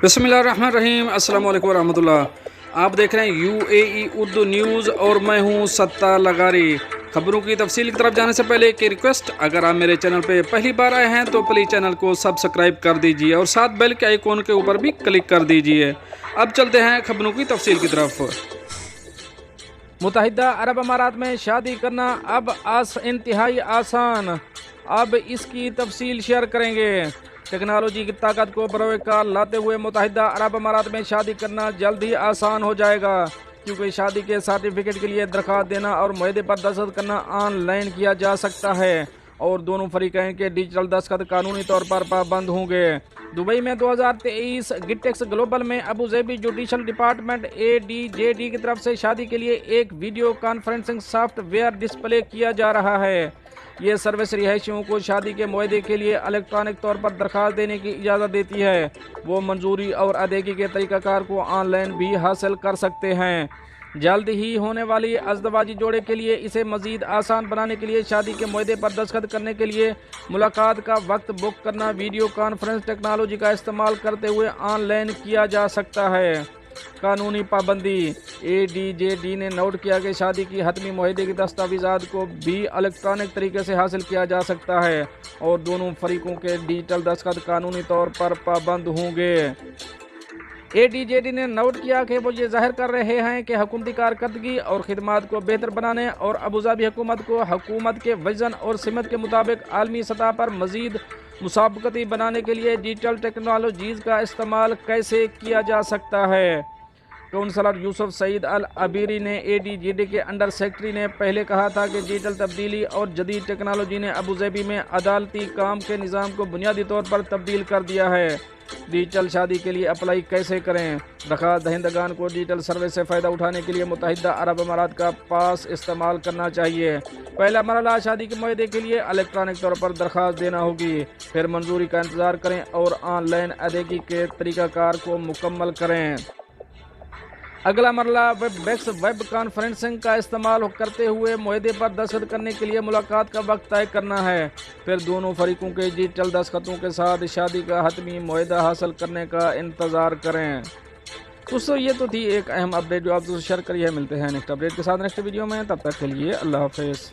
بسم اللہ الرحمن الرحیم۔ السلام علیکم ورحمۃ اللہ۔ آپ دیکھ رہے ہیں UAE اردو نیوز اور میں ہوں ستار لغاری۔ خبروں کی تفصیل کی طرف جانے سے پہلے ایک ریکویسٹ، اگر آپ میرے چینل پہ پہلی بار آئے ہیں تو پلیز چینل کو سبسکرائب کر دیجئے اور ساتھ بیل کے آئیکن کے اوپر بھی کلک کر دیجئے۔ اب چلتے ہیں خبروں کی تفصیل کی طرف۔ متحدہ عرب امارات میں شادی کرنا اب انتہائی آسان، اب اس کی تفصیل شیئر کریں گے۔ ٹیکنالوجی کی طاقت کو بروئے کار لاتے ہوئے متحدہ عرب امارات میں شادی کرنا جلد ہی آسان ہو جائے گا، کیونکہ شادی کے سرٹیفکیٹ کے لیے درخواست دینا اور معاہدے پر دستخط کرنا آن لائن کیا جا سکتا ہے، اور دونوں فریقین کے ڈیجیٹل دستخط قانونی طور پر پابند ہوں گے۔ دبئی میں 2023 گٹیکس گلوبل میں ابو ظبی جوڈیشل ڈپارٹمنٹ ADJD کی طرف سے شادی کے لیے ایک video conferencing soft where display کیا جا رہا ہے۔ یہ سروس رہائشیوں کو شادی کے معاہدے کے لیے الیکٹرانک طور پر درخواست دینے کی اجازت دیتی ہے۔ وہ منظوری اور ادائیگی کے طریقہ کار کو آن لائن بھی حاصل کر سکتے ہیں۔ جلد ہی ہونے والی ازدواجی جوڑے کے لیے اسے مزید آسان بنانے کے لیے شادی کے معاہدے پر دستخط کرنے کے لیے ملاقات کا وقت بک کرنا ویڈیو کانفرنس ٹیکنالوجی کا استعمال کرتے ہوئے آن لائن کیا جا سکتا ہے۔ قانونی پابندی۔ ADJD نے نوٹ کیا کہ شادی کی حتمی معاہدے کی دستاویزات کو بھی الیکٹرانک طریقے سے حاصل کیا جا سکتا ہے، اور دونوں فریقوں کے ڈیجیٹل دستخط قانونی طور پر پابند ہوں گے۔ ADJD نے نوٹ کیا کہ وہ یہ ظاہر کر رہے ہیں کہ حکومتی کارکردگی اور خدمات کو بہتر بنانے اور ابوظبی حکومت کو حکومت کے وژن اور سمت کے مطابق عالمی سطح پر مزید مسابقتی بنانے کے لیے ڈیجیٹل ٹیکنالوجیز کا استعمال کیسے کیا جا سکتا ہے۔ کونسلر یوسف سعید العبیری نے ADJD کے انڈر سیکرٹری نے پہلے کہا تھا کہ ڈیجیٹل تبدیلی اور جدید ٹیکنالوجی نے ابوظبی میں عدالتی کام کے نظام کو بنیادی طور پر تبدیل کر دیا ہے۔ ڈیجیٹل شادی کے لیے اپلائی کیسے کریں؟ درخواست دہندگان کو ڈیجیٹل سروس سے فائدہ اٹھانے کے لیے متحدہ عرب امارات کا پاس استعمال کرنا چاہیے۔ پہلا مرحلہ، شادی کے معاہدے کے لیے الیکٹرانک طور پر درخواست دینا ہوگی، پھر منظوری کا انتظار کریں اور آن لائن ادائیگی کے طریقہ کار کو مکمل کریں۔ اگلا مرحلہ، ویب کانفرنسنگ کا استعمال کرتے ہوئے معاہدے پر دستخط کرنے کے لیے ملاقات کا وقت طے کرنا ہے، پھر دونوں فریقوں کے ڈیجیٹل دستخطوں کے ساتھ شادی کا حتمی معاہدہ حاصل کرنے کا انتظار کریں۔ دوستو، یہ تو تھی ایک اہم اپڈیٹ جو آپ سے شیئر کری ہے۔ ملتے ہیں نیکسٹ اپڈیٹ کے ساتھ نیکسٹ ویڈیو میں، تب تک کے لیے اللہ حافظ۔